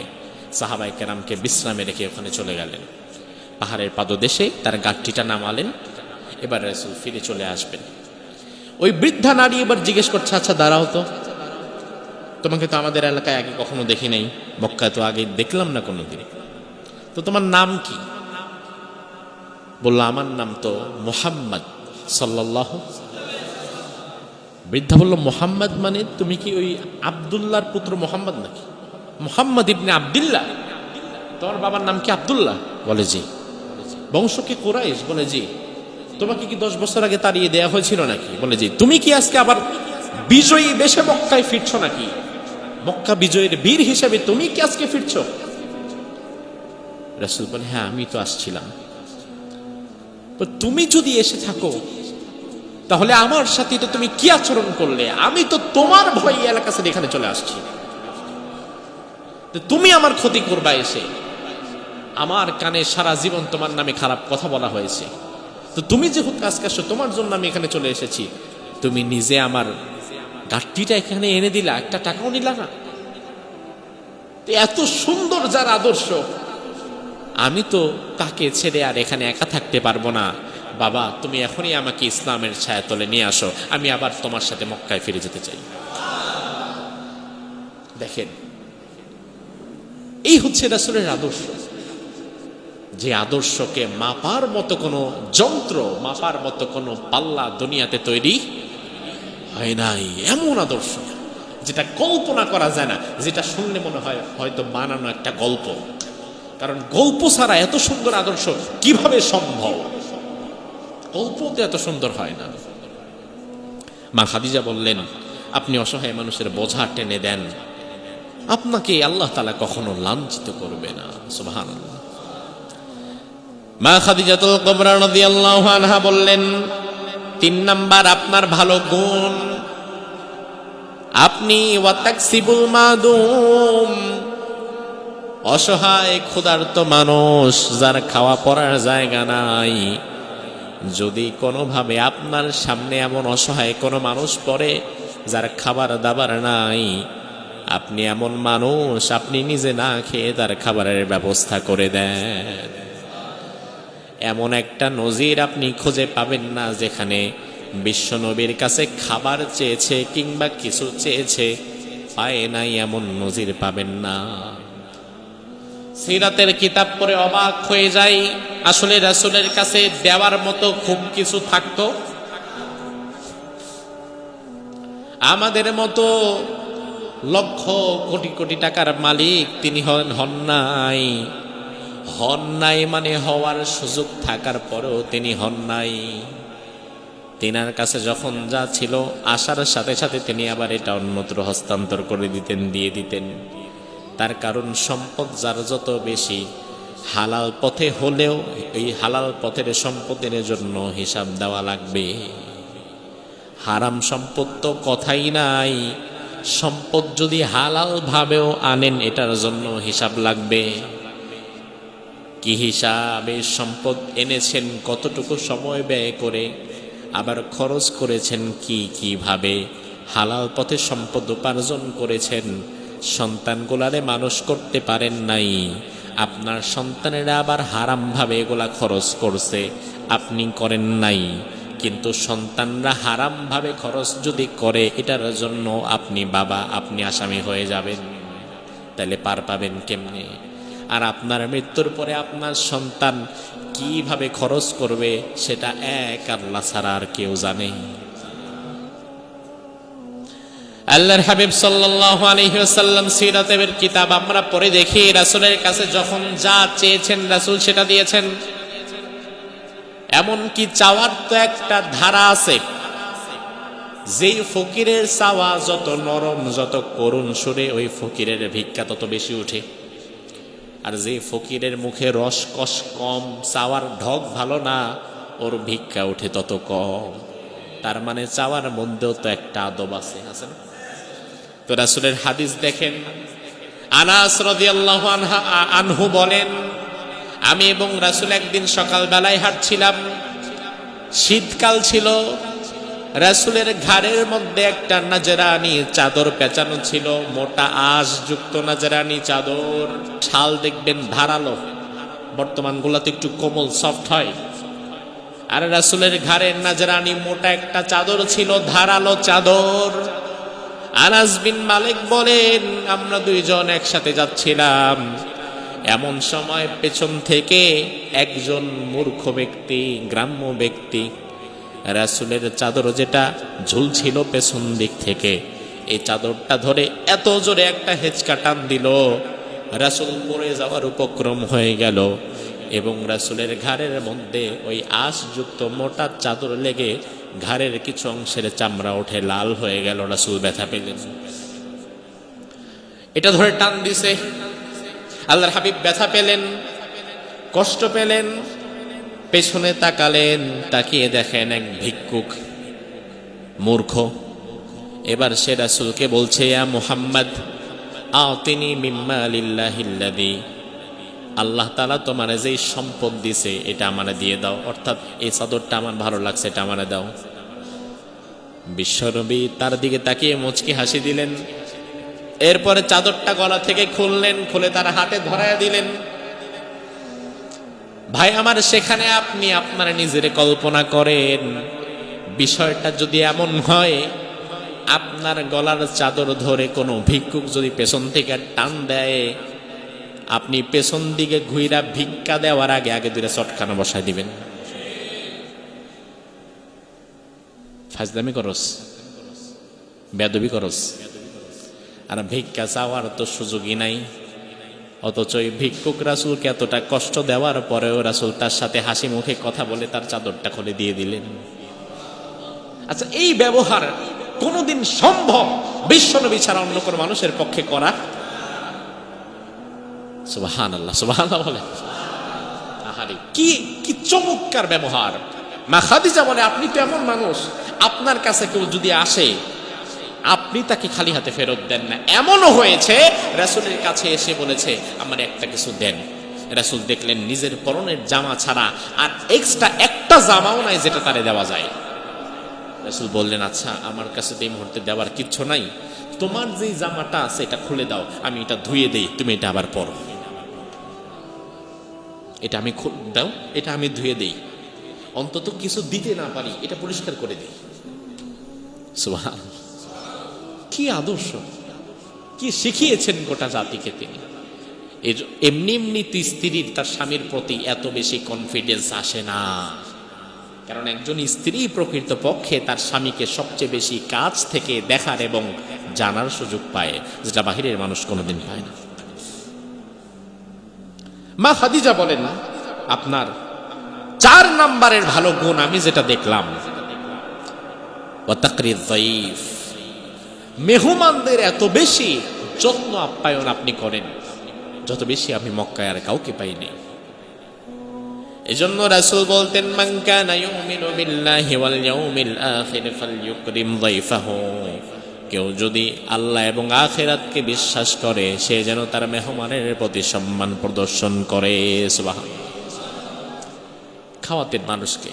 সাহাবায়ে কেরামকে বিশ্রামে রেখে ওখানে চলে গেলেন। পাহাড়ের পাদদেশে তার গাট্টিটা নামালেন, এবার রাসূল ফিরে চলে আসবেন। ওই বৃদ্ধা নারী এবার জিজ্ঞেস করছে, আচ্ছা দাঁড়াও তো, তোমাকে তো আমাদের এলাকায় আগে কখনো দেখি নাই, মক্কায় তো আগে দেখলাম না কোনোদিন, তো তোমার নাম কি? বলল, আমার নাম তো মুহাম্মদ সাল্লাল্লাহু। বৃদ্ধা বলল, মুহাম্মদ মানে তুমি কি ওই আব্দুল্লাহর পুত্র মুহাম্মদ নাকি? মুহাম্মদ ইবনে আব্দুল্লাহ, তোমার বাবার নাম কি আব্দুল্লাহ? বলে জি। বংশ কি কুরাইশ? বলে জি। তোমাকে কি 10 বছর আগে তাড়িয়ে দেয়া হয়েছিল নাকি? বলে জি। তুমি কি আজকে আবার বিজয়ী বেশে মক্কায় ফিরছো নাকি? মক্কা বিজয়ের বীর হিসেবে তুমি কি আজকে ফিরছো? রাসূল বলে, হ্যাঁ আমি তো আসছিলাম। তো তুমি যদি এসে থাকো, তাহলে আমার সাথে তো তুমি কি আচরণ করলে? আমি তো তোমার ভয়ে এলাকা ছেড়ে এখানে চলে আসছি, তুমি আমার ক্ষতি করবা এসে। আমার কানে সারা জীবন তোমার নামে খারাপ কথা বলা হয়েছে, তো তুমি যেহেতু কাজ করছো, তোমার জন্য আমি এখানে চলে এসেছি। তুমি নিজে আমার গাট্টিটা এখানে এনে দিলা, একটা টাকাও নিলা না। তো এত সুন্দর যার আদর্শ, আমি তো তাকে ছেড়ে আর এখানে একা থাকতে পারবো না। বাবা, তুমি এখনই আমাকে ইসলামের ছায়াতলে নিয়ে আসো, আমি আবার তোমার সাথে মক্কায় ফিরে যেতে চাই। দেখেন, এই হচ্ছে রাসূলের আদর্শ, যে আদর্শকে মাপার মতো কোনো যন্ত্র, মাপার মতো কোনো পাল্লা দুনিয়াতে তৈরি হয় নাই। এমন আদর্শ যেটা কল্পনা করা যায় না, যেটা শুনলে মনে হয় হয়তো বানানো একটা গল্প। কারণ গল্প ছাড়া এত সুন্দর আদর্শ কিভাবে সম্ভব? গল্পতে এত সুন্দর হয় না। মা খাদিজা বললেন, আপনি অসহায় মানুষের বোঝা টেনে দেন, আপনাকে আল্লাহ তাআলা কখনো লাঞ্ছিত করবে না। সুবহানাল্লাহ। মা খাদিজাতুল কুবরা রাদিয়াল্লাহু আনহা বললেন, 3 নাম্বার আপনার ভালো গুণ, আপনি ওয়াতাকসিবুল মাদুম, অসহায় ক্ষুধার্ত মানুষ যার খাওয়া পরার জায়গা নাই, যদি কোনোভাবে আপনার সামনে এমন অসহায় কোনো মানুষ পড়ে যার খাবার দাবার নাই, আপনি এমন মানুষ, আপনি নিজে না খেয়ে তার খাবারের ব্যবস্থা করে দেন। এমন একটা নজির আপনি খুঁজে পাবেন না যেখানে বিশ্বনবীর কাছে খাবার চেয়েছে কিংবা কিছু চেয়েছে পায় নাই, এমন নজির পাবেন না। সিরাতের কিতাব পড়ে অবাক হয়ে যাই, আসলে রাসূলের কাছে দেওয়ার মতো খুব কিছু থাকতো। আমাদের মতো লক্ষ কোটি কোটি টাকার মালিক তিনি হন নাই। হন নাই মানে হওয়ার সুযোগ থাকার পরেও তিনি হন নাই। তিনার কাছে যখন যা ছিল আসার সাথে সাথে তিনি আবার এটা অন্যত্র হস্তান্তর করে দিতেন, দিয়ে দিতেন। তার কারণ সম্পদ যার যত বেশি, হালাল পথে হলেও এই হালাল পথের সম্পদের জন্য হিসাব দেওয়া লাগবে। হারাম সম্পদ তো কথাই নাই, সম্পদ যদি হালাল ভাবেও আনেন এটার জন্য হিসাব লাগবে। কি হিসাবে সম্পদ এনেছেন, কতটুকু সময় ব্যয় করে, আবার খরচ করেছেন কি কিভাবে, হালাল পথে সম্পদ উপার্জন করেছেন, সন্তানগুলারে মানুষ করতে পারেন নাই, আপনার সন্তানেরা আবার হারাম ভাবে এগুলা খরচ করছে, আপনি করেন নাই। কিন্তু সন্তানরা হারাম ভাবে খরচ যদি করে, এটার জন্য আপনি বাবা, আপনি আসামি হয়ে যাবেন, তাহলে পার পাবেন কেমনে? আর আপনার মৃত্যুর পরে আপনার সন্তান কিভাবে খরচ করবে সেটা এক আল্লাহ ছাড়া আর কেউ জানে। আল্লাহর হাবিব সাল্লাল্লাহু আলাইহি ওয়াসাল্লাম সিরাতের কিতাব আমরা পড়ে দেখি, রাসূলের কাছে যখন যা চেয়েছেন রাসূল সেটা দিয়েছেন। এমন কি চাওয়ার তো একটা ধারা আছে, যেই ফকিরের চাওয়া যত নরম, যত করুণ সুরে, ওই ফকিরের ভিক্ষা তত বেশি উঠে। আর যে ফকিরের মুখে রসকস কম, চাওয়ার ঢক ভালো না, ওর ভিক্ষা উঠে তত কম। তার মানে চাওয়ার মধ্যেও তো একটা আদব আছে, আছে না? তো রাসূলের হাদিস দেখেন, আনাস রাদিয়াল্লাহু আনহু বলেন, আমি এবং রাসূল একদিন সকালবেলায় হাঁটছিলাম, শীতকাল ছিল, রাসূলের ঘাড়ের মধ্যে একটা নাজরানি চাদর পেঁচানো ছিল, মোটা আঁশযুক্ত নাজরানি চাদর। শাল দেখবেন ধারালো, বর্তমান গুলা তো একটু কোমল সফট হয়, আর রাসূলের ঘাড়ের নাজরানি মোটা একটা চাদর ছিল, ধারালো চাদর। আনাস বিন মালিক বলেন, আমরা দুইজন একসাথে যাচ্ছিলাম, এমন সময় পেছন থেকে একজন মূর্খ ব্যক্তি, গ্রাম্য ব্যক্তি, রাসূলের চাদর যেটা ঝুলছিল পেছন দিক থেকে, এই চাদরটা ধরে এত জোরে একটা হেঁচকা টান দিল, রাসূল পড়ে যাওয়ার উপক্রম হয়ে গেল এবং রাসূলের ঘাড়ের মধ্যে ওই আঁশযুক্ত মোটা চাদর লেগে ঘাড়ের কিছু অংশের চামড়া উঠে লাল হয়ে গেল। রাসূল ব্যথা পেলেন, এটা ধরে টান দিছে। আল্লাহর হাবিব ব্যথা পেলেন, কষ্ট পেলেন, পেছনে তাকালেন, তাকিয়ে দেখেন এক ভিক্ষুক, মূর্খ। এবার সে রাসূলকে বলছে, ইয়া মুহাম্মদ আতিনি মিম্মা লিল্লাহিল্লাযী, আল্লাহ তাআলা তোমারে যেই সম্পদ দিছে এটা আমারে দিয়ে দাও, অর্থাৎ এই চাদরটা আমার ভালো লাগছে, এটা আমারে দাও। বিশ্বনবী তার দিকে তাকিয়ে মুচকি হাসি দিলেন এরপরে চাদরটা গলা থেকে খুললেন, খুলে তার হাতে ধরায় দিলেন। ভাই আমার, সেখানে আপনি আপনার নিজের কল্পনা করেন, বিষয়টা যদি এমন হয় আপনার গলার চাদর ধরে কোনো ভিক্ষুক যদি পেছন থেকে টান দেয়, আপনি পেছন দিকে ঘুইরা ভিক্ষা দেওয়ার আগে আগে দুইটা চটখানা বসায় দিবেন। ফাজলামি করস, বেদবি করস, আর ভিক্ষা চাওয়ার তো সুযোগই নাই। অথচ এই ভিক্ষুক রাসূলকে এতটা কষ্ট দেওয়ার পরেও রাসূল তার সাথে হাসি মুখে কথা বলে তার চাদরটা খুলে দিয়ে দিলেন। আচ্ছা, এই ব্যবহার কোনদিন সম্ভব বিশ্বনবী ছাড়া অন্য কোনো মানুষের পক্ষে করা? সুবহানাল্লাহ, সুবহানাল্লাহ বলে। আহারে, কি কি চমৎকার ব্যবহার! মা খাদিজা বলে, আপনি তো এমন মানুষ, আপনার কাছে কেউ যদি আসে আপনি তাকে খালি হাতে ফেরত দেন না। এমনও হয়েছে রাসূলের কাছে এসে বলেছে, আমার একটা কিছু দেন। রাসূল দেখলেন নিজের পরনের জামা ছাড়া আর এক্সট্রা একটা জামাও নাই যেটা তারে দেওয়া যায়। রাসূল বললেন, আচ্ছা, আমার কাছে তো এই মুহূর্তে দেওয়ার কিচ্ছু নাই, তোমার যে জামাটা আছে এটা খুলে দাও, আমি এটা ধুয়ে দেই, তুমি এটা আবার পরো। এটা আমি দাও, এটা আমি ধুয়ে দেই, অন্তত কিছু দিতে না পারি এটা পরিষ্কার করে দিই। সুবহানাল্লাহ, কি আদর্শ, কি শিখিয়েছেন গোটা জাতিকে তিনি। এমনি এমনি স্ত্রীর তার স্বামীর প্রতি এত বেশি কনফিডেন্স আসে না, কারণ একজন স্ত্রী প্রকৃত পক্ষে তার স্বামীকে সবচেয়ে বেশি কাছ থেকে দেখার এবং জানার সুযোগ পায়, যেটা বাহিরের মানুষ কোনোদিন পায় না। মা খাদিজা বলেন, আপনার 4 নাম্বারের ভালো গুণ আমি যেটা দেখলাম, ওয়া তাকরির যায়ীফ, মেহমানদের এত বেশি যত্ন আপ্যায়ন আপনি করেন যত বেশি আমি মক্কায় আর কাউকে পাইনি। এজন্য রাসূল বলতেন, মান কানা ইউমিনু বিল্লাহি ওয়াল ইয়াউমিল আখির ফালইউকরিম যায়ফাহু, কেউ যদি আল্লাহ এবং আখিরাতকে বিশ্বাস করে সে যেন তার মেহমানের প্রতি সম্মান প্রদর্শন করে। সুবহানাল্লাহ। খাওয়াতেন মানুষকে,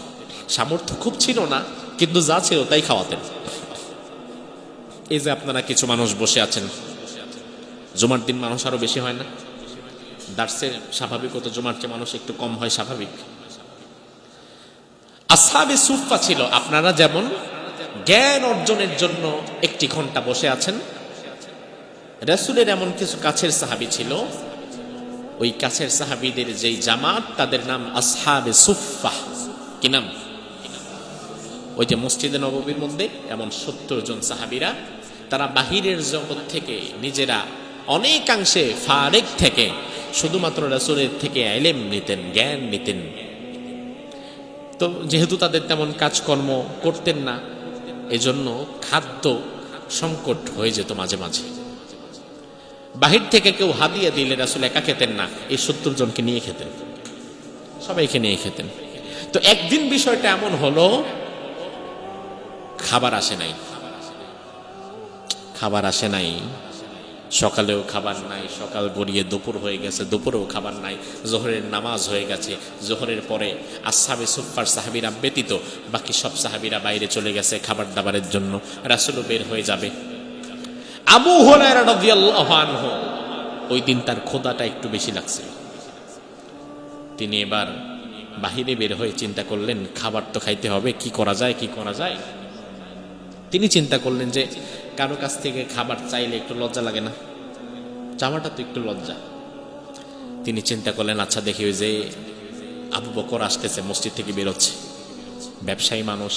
সামর্থ্য খুব ছিল না কিন্তু যা ছিল তাই খাওয়াতেন। এই যে আপনারা কিছু মানুষ বসে আছেন, জুমার দিন মানুষ আরো বেশি হয় না? দার্সের স্বাভাবিকত জুমার চেয়ে মানুষ একটু কম হয়, স্বাভাবিক। আসহাবে সুফফা ছিল, আপনারা যেমন জ্ঞান অর্জনের জন্য 1 ঘন্টা বসে আছেন, রাসূলের এমন কিছু কাছের সাহাবী ছিল, ওই কাছের সাহাবীদের যেই জামাত তাদের নাম আসহাবে সুফফা। কি নাম? ওই যে মসজিদে নববীর মধ্যে এমন 70 জন সাহাবীরা, তারা বাহিরের জগৎ থেকে নিজেরা অনেকাংশে ফারেক থেকে শুধুমাত্র রাসূলের থেকে ইলম নিতেন, জ্ঞান নিতেন। তো যেহেতু তাদের তেমন কাজকর্ম করতেন না, এজন্য খাদ্য সংকট হয়ে যেত মাঝে মাঝে। বাহির থেকে কেউ হাদিয়া দিলে রাসূল একা খেতেন না, এই 70 জনকে নিয়ে খেতেন, সবাইকে নিয়ে খেতেন। তো একদিন বিষয়টা এমন হলো, খাবার আসে নাই, খাবার আসে নাই, সকালেও খাবার নাই, সকাল গড়িয়ে দুপুর হয়ে গেছে, দুপুরেও খাবার নাই, জোহরের নামাজ হয়ে গেছে, জোহরের পরে আসহাবে সুফফার সাহাবীরা ব্যতীত বাকি সব সাহাবীরা বাইরে চলে গেছে খাবার দাবারের জন্য, রাসূলও বের হয়ে যাবে। আবু হুরায়রা রাদিয়াল্লাহু আনহু ওই দিন তার ক্ষুধাটা একটু বেশি লাগছে, তিনি এবার বাহিরে বের হয়ে চিন্তা করলেন, খাবার তো খাইতে হবে, কি করা যায়, কি করা যায়। তিনি চিন্তা করলেন যে কারো কাছ থেকে খাবার চাইলে একটু লজ্জা লাগে না, চাওয়াটা তো একটু লজ্জা। তিনি চিন্তা করলেন, আচ্ছা দেখি ওই যে আবু বকর আসতেছে, মসজিদ থেকে বেরোচ্ছে, ব্যবসায়ী মানুষ,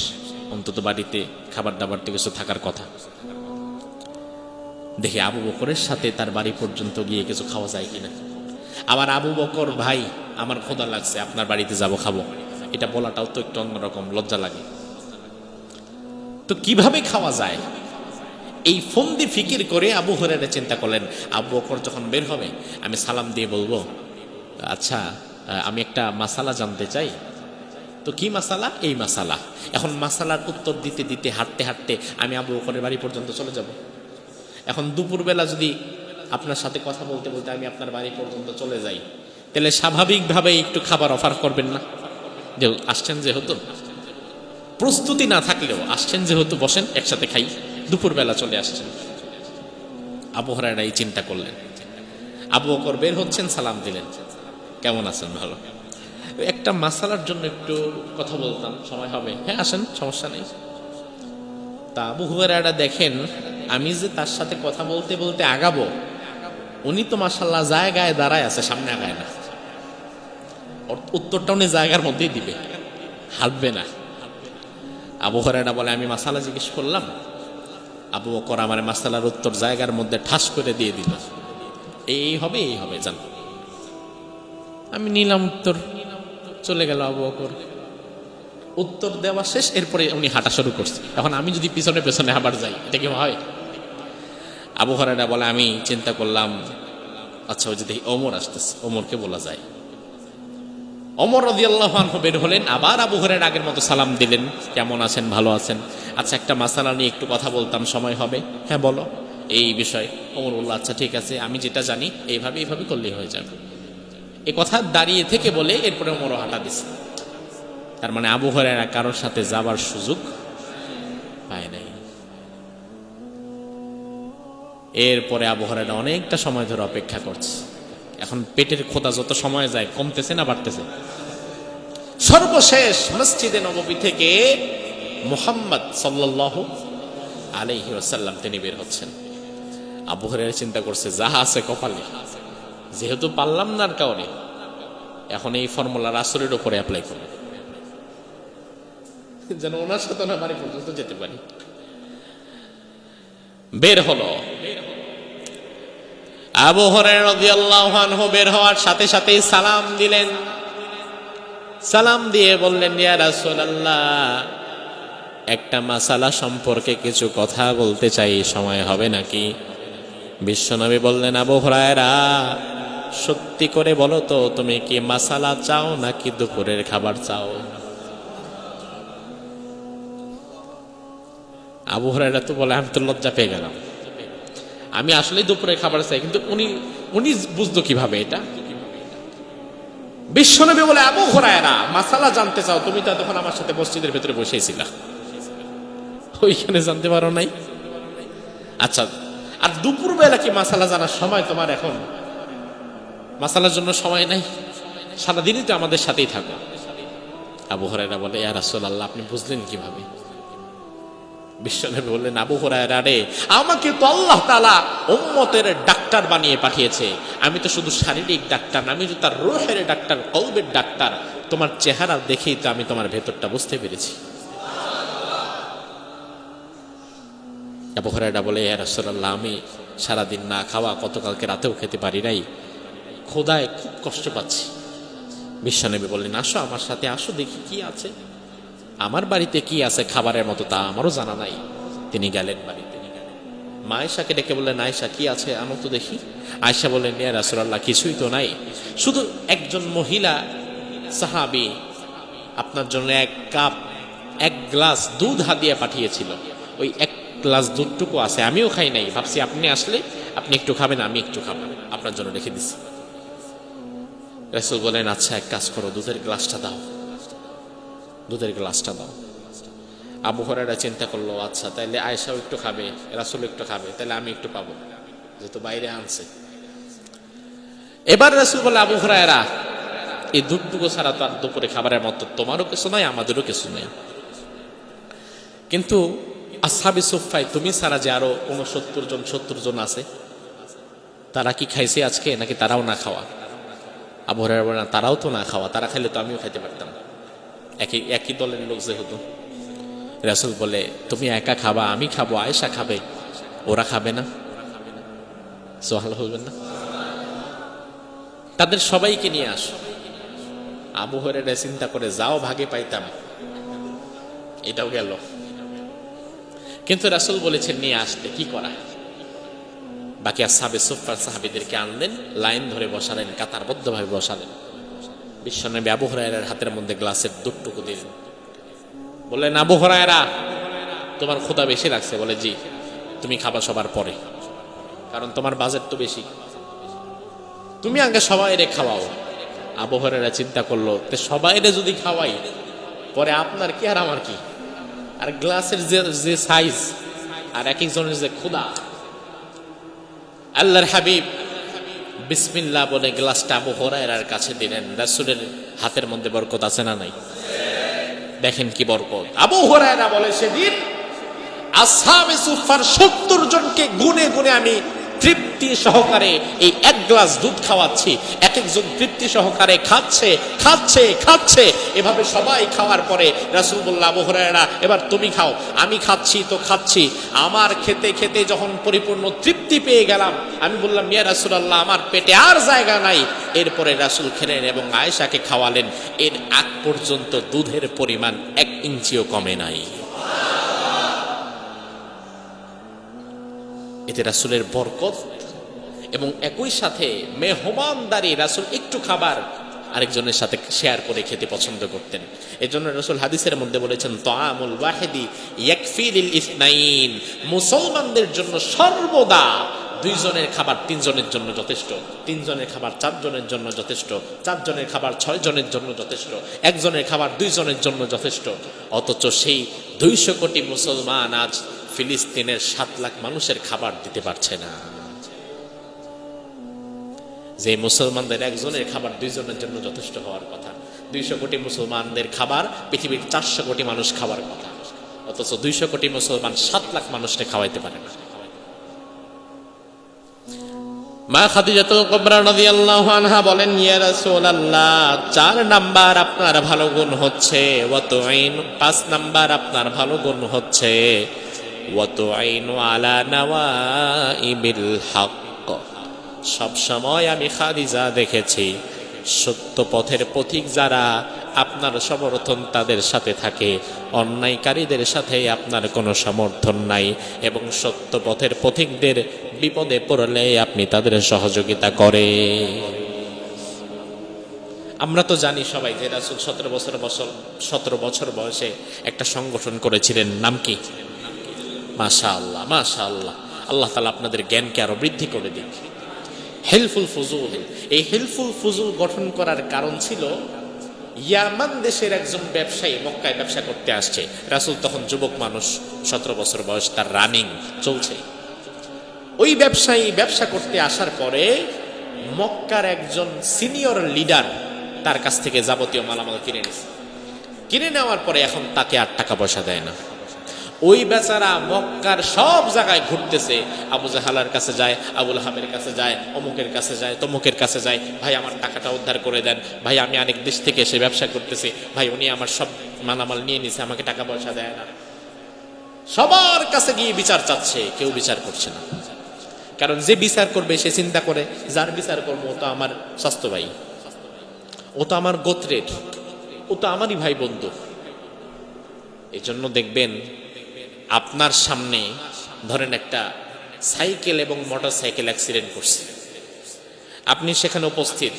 অন্তত বাড়িতে খাবার দাবার তো কিছু থাকার কথা, দেখি আবু বকরের সাথে তার বাড়ি পর্যন্ত গিয়ে কিছু খাওয়া যায় কিনা। আবার আবু বকর, ভাই আমার ক্ষুধা লাগছে, আপনার বাড়িতে যাব, খাবো, এটা বলাটাও তো একটু অন্যরকম, লজ্জা লাগে। তো কিভাবে খাওয়া যায় এই ফন্দি ফিকির করে আবু হুরায়রা চিন্তা করলেন, আবু বকর যখন বের হবে আমি সালাম দিয়ে বলবো, আচ্ছা আমি একটা মাসালা জানতে চাই। তো কি মাসালা? এই মাসালা। এখন মাসালার উত্তর দিতে দিতে হাঁটতে হাঁটতে আমি আবু বকরের বাড়ি পর্যন্ত চলে যাব। এখন দুপুরবেলা যদি আপনার সাথে কথা বলতে বলতে আমি আপনার বাড়ি পর্যন্ত চলে যাই, তাহলে স্বাভাবিকভাবে একটু খাবার অফার করবেন না? যে আসছেন যেহেতু, প্রস্তুতি না থাকলেও আসছেন যেহেতু, বসেন একসাথে খাই, দুপুরবেলা চলে আসছেন। আবু হুরায়রা এই চিন্তা করলেন। আবু বকর বের হচ্ছেন, সালাম দিলেন, কেমন আছেন? ভালো। একটা মাসালার জন্য একটু কথা বলতাম, সময় হবে? হ্যাঁ আসেন, সমস্যা নেই। তা আবু হুরায়রা দেখেন আমি যে তার সাথে কথা বলতে বলতে আগাবো, উনি তো মাশাআল্লাহ জায়গায় দাঁড়ায় আছে, সামনে আগায় না। উত্তরটা উনি জায়গার মধ্যেই দিবে, হাঁটবে না। আবু হুরায়রা বলে, আমি মাসালা জিজ্ঞেস করলাম, আবু বকর আমার মাসালার উত্তর জায়গার মধ্যে ঠাস করে দিয়ে দিল, এই হবে এই হবে, জান। আমি নিলাম উত্তর, চলে গেল আবু বকর। উত্তর দেওয়া শেষ, এরপরে উনি হাঁটা শুরু করছে। এখন আমি যদি পিছনে পেছনে আবার যাই, এটা কি হয়? আবু হুরায়রা বলে, আমি চিন্তা করলাম, আচ্ছা ওই যদি ওমর আসতেছে, ওমরকে বলা যায়। ওমর রাদিয়াল্লাহু আনহু বের হলেন, আবার আবু হুরায়রা আগের মতো সালাম দিলেন, কেমন আছেন? ভালো আছেন। আচ্ছা একটা মাসালা নিয়ে একটু কথা বলতাম, সময় হবে? হ্যাঁ বলো। এই বিষয়। ওমর বলল, আচ্ছা ঠিক আছে, আমি যেটা জানি এইভাবে এইভাবে করলেই হয়ে যাবে। এ কথা দাঁড়িয়ে থেকে বলে এরপরে ওমরও হাঁটা দিছে। তার মানে আবু হুরায়রা কারোর সাথে যাবার সুযোগ পায় নাই। এরপরে আবু হুরায়রা অনেকটা সময় ধরে অপেক্ষা করছে। এখন পেটের খোদা যত সময় যায় কমতেছে না বাড়তেছে? সর্বশেষ মসজিদে নববী থেকে মুহাম্মদ সাল্লাল্লাহু আলাইহি ওয়াসাল্লাম তিনি বের হচ্ছেন। আবু হুরায়রা চিন্তা করছে, যাহা আছে কপালে, যেহেতু পারলাম না আর কাউরে, এখন এই ফর্মুলা রাসূলের উপরে অ্যাপ্লাই করব, যেন ওনার সাথে না বাড়ি পর্যন্ত যেতে পারি। বের হলো। আবু হুরায়রা রাদিয়াল্লাহু আনহু বের হওয়ার সাথে সাথেই সালাম দিলেন। সালাম দিয়ে বললেন, ইয়া রাসূলুল্লাহ, একটা মাসালা সম্পর্কে কিছু কথা বলতে চাই, সময় হবে নাকি? বিশ্বনবী বললেন, আবু হুরায়রা, সত্যি করে বলো তো, তুমি কি মাসালা চাও নাকি দুপুরের খাবার চাও? আবু হুরায়রা তো বলে, আমি তো লজ্জা পেয়ে গেলাম, আমি আসলেই দুপুরে খাবার চাই। কিন্তু উনি বুঝতো কিভাবে এটা? বিশ্বনবী বলে, আবু হুরায়রা, মাসালা জানতে চাও? তুমি তো তখন আমার সাথে মসজিদের ভেতরে বসেছিলা, ওইখানে জানতে পারো নাই? আচ্ছা, আর দুপুর বেলা কি মাসালা জানার সময় তোমার? এখন মাসালার জন্য সময় নাই, সারাদিনই তো আমাদের সাথেই থাকো। আবু হুরায়রা বলে, ইয়া রাসূলুল্লাহ, আপনি বুঝলেন কিভাবে? বিশ্বনবী বললেন, আবু হুরায়রা রে, আমাকে তো আল্লাহ তাআলা উম্মতের ডাক্তার বানিয়ে পাঠিয়েছে। আমি তো শুধু শারীরিক ডাক্তার না, আমি তো তার রূহের ডাক্তার, কলবের ডাক্তার। তোমার চেহারা দেখেই তো আমি তোমার ভেতরটা বুঝতে পেরেছি। আবু হুরায়রা বলে, ইয়া রাসূলুল্লাহ, আমি সারাদিন না খাওয়া, গতকালকে রাতেও খেতে পারি নাই, খোদায় খুব কষ্ট পাচ্ছি। বিশ্বনবী বললেন, আসো আমার সাথে, আসো, দেখি কি আছে। আমার বাড়িতে কি আছে খাবারের মতো তা আমারও জানা নাই। তিনি গেলেন বাড়িতে। মা আয়েশাকে ডেকে বললেন, আয়েশা, কি আছে আনো তো দেখি। আয়েশা বললেন, ইয়া রাসূলুল্লাহ, কিছুই তো নাই, শুধু একজন মহিলা সাহাবী আপনার জন্য এক গ্লাস দুধ হাদিয়া পাঠিয়েছিল, ওই এক গ্লাস দুধটুকু আছে, আমিও খাই নাই, ভাবছি আপনি আসলে আপনি একটু খাবেন, আমি একটু খাবো, আপনার জন্য রেখে দিছি। রাসূল বলেন, আচ্ছা এক কাজ করো, দুধের গ্লাসটা দাও, দুধের গ্লাসটা দাও। আবু হুরায়রা চিন্তা করলো, আচ্ছা তাইলে আয়েশাও একটু খাবে, রাসূল একটু খাবে, তাহলে আমি একটু পাবো, যেহেতু বাইরে আনছে। এবার রাসূল বলে, আবু হুরায়রা, এই দুধটুকু ছাড়া তো আর দুপুরে খাবারের মতো তোমারও কিছু নাই, আমাদেরও কিছু নাই। কিন্তু আসহাবে সুফফায় তুমি ছাড়া যে আরো 70 জন আছে, তারা কি খাইছে আজকে, নাকি তারাও না খাওয়া? আবু হুরায়রা বলে, না, তারাও তো না খাওয়া, তারা খাইলে তো আমিও খাইতে পারতাম, একই দলের লোক যেহেতু। রাসূল বলে, তুমি একা খাবা, আমি খাবো, আয়েশা খাবে, ওরা খাবে না? সুবহানাল্লাহ বলবেন না? তাদের সবাইকে নিয়ে আসো। আবু হুরায়রা চিন্তা করে, যাও ভাগে পাইতাম, এটাও গেল। কিন্তু রাসূল বলেছেন নিয়ে আসতে, কি করা? বাকি আসহাবে সুফফার সাহাবীদেরকে আনলেন, লাইন ধরে বসালেন, কাতারবদ্ধভাবে বসালেন। বিশ্বনবী আবু হুরায়রার হাতের মধ্যে গ্লাসের দুধটুকু দিলেন, বললেন, আবু হুরায়রা, তোমার ক্ষুধা বেশি লাগছে? বলে, জি। তুমি খাবা সবার পরে, কারণ তোমার বাজেট তো বেশি, তুমি আগে সবাইরে খাওয়াও। আবু হুরায়রা চিন্তা করলো, সবাইরে যদি খাওয়াই, পরে আপনার কি আর আমার কি? আর গ্লাসের যে সাইজ, আর এক একজনের যে ক্ষুধা, আল্লাহর হাবিব বিসমিল্লাহ বলে গ্লাসটা আবু হুরায়রার কাছে দিলেন। রাসূলের হাতের মধ্যে বরকত আছে না নাই? দেখেন কি বরকত। আবু হুরায়রা বলে, সেদিন আসহাবে সুফফার ৭০ জনকে গুনে গুনে আমি তৃপ্তি সহকারে এই এক গ্লাস দুধ খাওয়াচ্ছি। এক একজন তৃপ্তি সহকারে খাচ্ছে খাচ্ছে খাচ্ছে। এভাবে সবাই খাওয়ার পরে রাসূল বলল, আবু হুরায়রা এবার তুমি খাও। আমি খাচ্ছি তো খাচ্ছি, আমার খেতে খেতে যখন পরিপূর্ণ তৃপ্তি পেয়ে গেলাম, আমি বললাম, ইয়া রাসূলুল্লাহ, আমার পেটে আর জায়গা নাই। এরপরে রাসূল খেলেন এবং আয়েশাকে খাওয়ালেন। এর আগ পর্যন্ত দুধের পরিমাণ ১ ইঞ্চিও কমে নাই। এতে রাসূলের বরকত এবং একই সাথে মেহমানদারি। রাসূল একটু খাবার আরেকজনের সাথে শেয়ার করে খেতে পছন্দ করতেন। এজন্য রাসূল হাদিসের মধ্যে বলেছেন, তাআমুল ওয়াহিদি ইয়াকফি লিল ইসনাইন। মুসলমানদের জন্য সর্বদা 2 জনের খাবার 3 জনের জন্য যথেষ্ট, 3 জনের খাবার 4 জনের জন্য যথেষ্ট, 4 জনের খাবার 6 জনের জন্য যথেষ্ট, 1 জনের খাবার 2 জনের জন্য যথেষ্ট। অথচ সেই 200 কোটি মুসলমান আজ ফিলিস্তিনের 7 লাখ মানুষের খাবার দিতে পারছে না। যে মুসলমানদের 1 জনের খাবার 2 জনের জন্য যথেষ্ট হওয়ার কথা, 200 কোটি মুসলমানদের খাবার পৃথিবীর 400 কোটি মানুষ খাবার কথা। অথচ 200 কোটি মুসলমান 7 লাখ মানুষকে খাওয়াইতে পারে না। মা খাদিজাতুল কুবরা রাদিয়াল্লাহু আনহা বলেন, ইয়া রাসূলুল্লাহ, 4 নাম্বার আপনার ভালো গুণ হচ্ছে ওয়াতুইন, 5 নাম্বার আপনার ভালো গুণ হচ্ছে ওয়াতুইনু আলা নাওয়াইবিল হক। সব সময় আমি খাদিজা দেখেছি সত্য পথের পথিক যারা, আপনার সমর্থন তাদের সাথে থাকে, অন্যায়কারীদের সাথে আপনার কোনো সমর্থন নাই। এবং সত্য পথের পথিকদের বিপদে পড়লে আপনি তাদের সহযোগিতা করে। আমরা তো জানি সবাই যে রাসূল 17 বছর বয়সে একটা সংগঠন করেছিলেন। নাম কি? মাশাআল্লাহ মাশাআল্লাহ, আল্লাহ তাআলা আপনাদের জ্ঞানকে আরো বৃদ্ধি করে দিক। হেলফুল ফুজুল। এই হেলফুল ফুজুল গঠন করার কারণ ছিল, ইয়ামান দেশের একজন ব্যবসায়ী মক্কায় ব্যবসা করতে আসছে। রাসূল তখন যুবক মানুষ, 17 বছর বয়স, তার রানিং চলছে। ওই ব্যবসায়ী ব্যবসা করতে আসার পরে মক্কার একজন সিনিয়র লিডার তার কাছ থেকে যাবতীয় মালামাল কিনে নিয়েছে। কিনে নেওয়ার পরে এখন তাকে আর টাকা পয়সা দেয় না। ওই বেচারা মক্কার সব জায়গায় ঘুরতেছে, আবু জাহালের কাছে যায়, আবুল হাবের কাছে যায়, অমুকের কাছে যায়, তমুকের কাছে যায়, ভাই আমার টাকাটা উদ্ধার করে দেন, ভাই আমি অনেক দেশ থেকে এসে ব্যবসা করতেছি, ভাই উনি আমার সব মালামাল নিয়ে নিছে, আমাকে টাকা পয়সা দেয় না। সবার কাছে গিয়ে বিচার চাচ্ছে, কেউ বিচার করছে না। কারণ যে বিচার করবে সে চিন্তা করে, যার বিচার করবো ও তো আমার স্বাস্থ্য ভাই, ও তো আমার গোত্রের, ও তো আমারই ভাই বন্ধু। এই জন্য দেখবেন আপনার সামনে ধরেন একটা সাইকেল এবং মোটর সাইকেল অ্যাক্সিডেন্ট করছে, আপনি সেখানে উপস্থিত।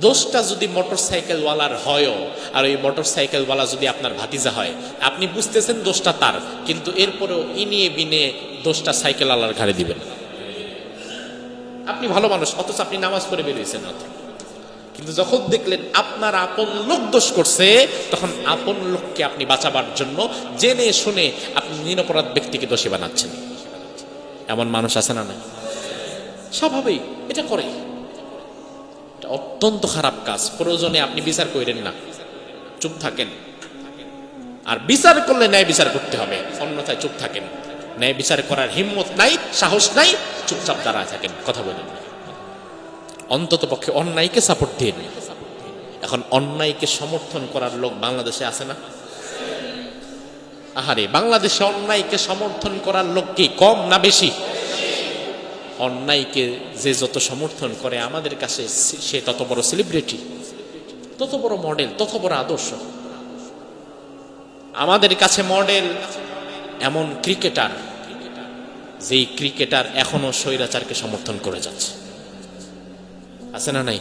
দোষটা যদি মোটর সাইকেলওয়ালার হয়ও, আর ওই মোটর সাইকেলওয়ালা যদি আপনার ভাতিজা হয়, আপনি বুঝতেছেন দোষটা তার, কিন্তু এরপরেও ইনিয়ে বিনে দোষটা সাইকেলওয়ালার ঘাড়ে দিবেন। আপনি ভালো মানুষ, অথচ আপনি নামাজ পড়ে বেরিয়েছেন না, কিন্তু যখন দেখলেন আপনার আপন লোক দোষ করছে, তখন আপন লোককে আপনি বাঁচাবার জন্য জেনে শুনে আপনি নিরপরাধ ব্যক্তিকে দোষী বানাচ্ছেন। এমন মানুষ আছে না? স্বাভাবিক, এটা করে। এটা অত্যন্ত খারাপ কাজ। প্রয়োজনে আপনি বিচার করেন না, চুপ থাকেন। আর বিচার করলে ন্যায় বিচার করতে হবে, অন্যথায় চুপ থাকেন। ন্যায় বিচার করার হিম্মত নাই, সাহস নাই, চুপচাপ দাঁড়ায় থাকেন, কথা বলেন। অন্তত পক্ষে অন্যায়কে সাপোর্ট দিন। এখন অন্যায়কে সমর্থন করার লোক বাংলাদেশে আছে না? আহারে, বাংলাদেশে অন্যায়কে সমর্থন করার লোক কি কম না বেশি? অন্যায়কে যে যত সমর্থন করে আমাদের কাছে সে তত বড় সেলিব্রিটি, তত বড় মডেল, তত বড় আদর্শ। আমাদের কাছে মডেল এমন ক্রিকেটার, যেই ক্রিকেটার এখনো স্বৈরাচারকে সমর্থন করে যাচ্ছে, আছে না নাই?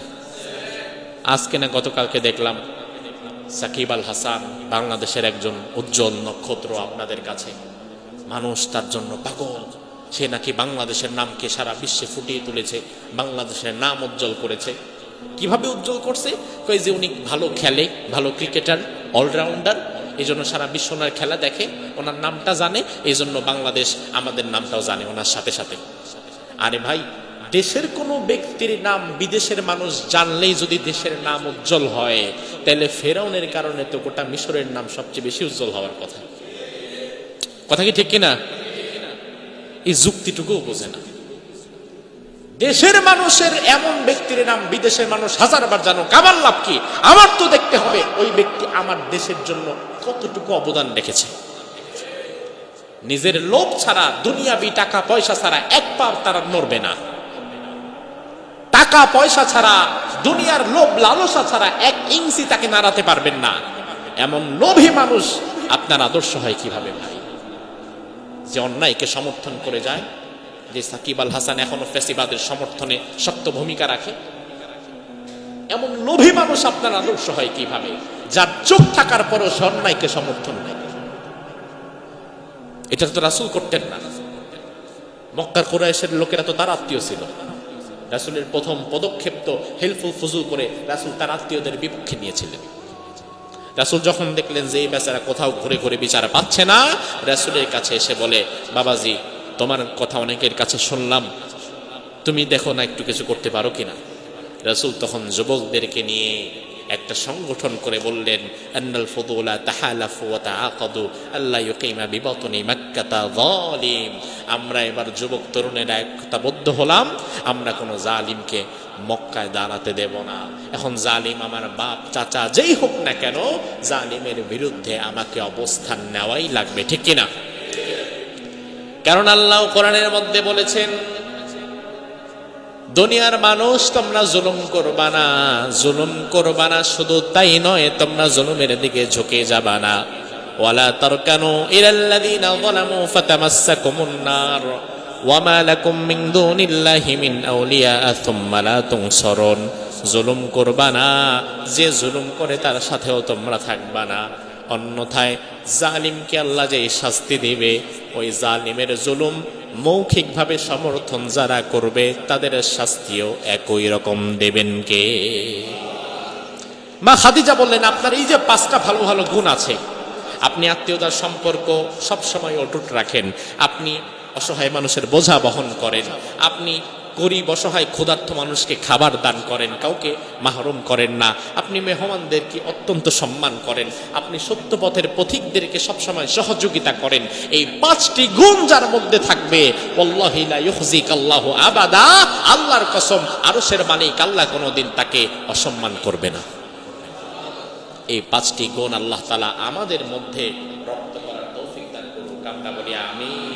আজকে না গতকালকে দেখলাম সাকিব আল হাসান, বাংলাদেশের একজন উজ্জ্বল নক্ষত্র আপনাদের কাছে, মানুষ তার জন্য পাগল। সে নাকি বাংলাদেশের নামকে সারা বিশ্বে ফুটিয়ে তুলেছে, বাংলাদেশের নাম উজ্জ্বল করেছে। কিভাবে উজ্জ্বল করছে? কই যে উনি ভালো খেলে, ভালো ক্রিকেটার, অলরাউন্ডার, এই জন্য সারা বিশ্ব ওনার খেলা দেখে, ওনার নামটা জানে, এই জন্য বাংলাদেশ আমাদের নামটাও জানে ওনার সাথে সাথে। আরে ভাই, দেশের কোনো ব্যক্তির নাম বিদেশের মানুষ জানলেই যদি দেশের নাম উজ্জ্বল হয়, তাহলে ফেরাউনের কারণে তো গোটা মিশরের নাম সবচেয়ে বেশি উজ্জ্বল হওয়ার কথা। কথা কি ঠিক কিনা? এই যুক্তিটুকুও বোঝে না। দেশের মানুষের এমন ব্যক্তির নাম বিদেশের মানুষ হাজারবার জানো, কাবার লাভ কি? আমার তো দেখতে হবে ওই ব্যক্তি আমার দেশের জন্য কতটুকু অবদান রেখেছে। নিজের লোভ ছাড়া, দুনিয়াবি টাকা পয়সা ছাড়া এক পাও তারা নড়বে না। টাকা পয়সা ছাড়া, দুনিয়ার লোভ লালসা ছাড়া এক ইঞ্চি তাকে নাড়াতে পারবেন না। এমন লোভী মানুষ আপনার আদর্শ হয় কিভাবে ভাই? যে অন্যায়কে সমর্থন করে যায়, যে সাকিব আল হাসান এখনো ফ্যাসিবাদের সমর্থনে শক্ত ভূমিকা রাখে, এমন লোভী মানুষ আপনার আদর্শ হয় কিভাবে? যার চোখ থাকার পরও সে অন্যায়কে সমর্থন দেয়। এটা তো রাসূল করতেন না। মক্কার কুরাইশের লোকেরা তো তার আত্মীয় ছিল। রাসূলের প্রথম পদক্ষেপ তো হেলফুল ফুজুল করে রাসূল তার আত্মীয়দের বিপক্ষে নিয়েছিলেন। রাসূল যখন দেখলেন যে এই বেচারা কোথাও ঘুরে ঘুরে বিচার পাচ্ছে না, রাসূলের কাছে এসে বলে, বাবাজি, তোমার কথা অনেকের কাছে শুনলাম, তুমি দেখো না একটু কিছু করতে পারো কিনা। রাসূল তখন যুবকদেরকে নিয়ে একটা সংগঠন করে বললেন, আন্নাল ফুদুলা তাহালাফু ওয়া তাআকাদু আল্লা ইউকিমা বিবাতনি মাক্কাতা যালিম। আমরা এবার যুবক তরুণেরা একতাবদ্ধ হলাম, আমরা কোনো জালিমকে মক্কায় দাঁড়াতে দেব না। এখন জালিম আমার বাপ চাচা যেই হোক না কেন, জালিমের বিরুদ্ধে আমাকে অবস্থান নেওয়াই লাগবে, ঠিক কিনা? কারণ আল্লাহ কোরআনের মধ্যে বলেছেন, দুনিয়ার মানুষ তোমরা জুলুম করবা না, জুলুম করবা না, শুধু তাই নয় তোমরা জুলুমের দিকে ঝুঁকে যাবা না। ওয়ালা তারকানু ইলাল্লাযিনা যালামু ফাতামাসসাকুমুন নার ওয়া মা লাকুম মিন দুনিল্লাহি মিন আউলিয়া সুম্মা লা তুনসারুন। জুলুম করবা না, যে জুলুম করে তার সাথেও তোমরা থাকবা না, অন্যথায় জালিমকে আল্লাহ যে শাস্তি দিবে, ওই জালিমের জুলুম মৌখিকভাবে সমর্থন যারা করবে তাদের শাস্তিও একই রকম দেবেন কে? মা খাদিজা বললেন, আপনার এই যে 5টা ভালো ভালো গুণ আছে, আপনি আত্মীয়তার সম্পর্ক সবসময় অটুট রাখেন, আপনি অসহায় মানুষের বোঝা বহন করেন, আপনি গরিব অসহায় ক্ষুধার্ত মানুষকে খাবার দান করেন, কাউকে মাহরুম করেন না, আপনি মেহমানদেরকে অত্যন্ত সম্মান করেন, আপনি সত্য পথের পথিকদেরকে সবসময় সহযোগিতা করেন। এই 5টি গুণ যার মধ্যে থাকবে, ওয়াল্লাহি লা ইউখজিকাল্লাহু আবাদা, আল্লাহর কসম আরশের মালিক আল্লাহ কোনোদিন তাকে অসম্মান করবে না। এই 5টি গুণ আল্লাহ তাআলা আমাদের মধ্যে রপ্ত করার তৌফিক দান করুক। আমরা বলি আমিন।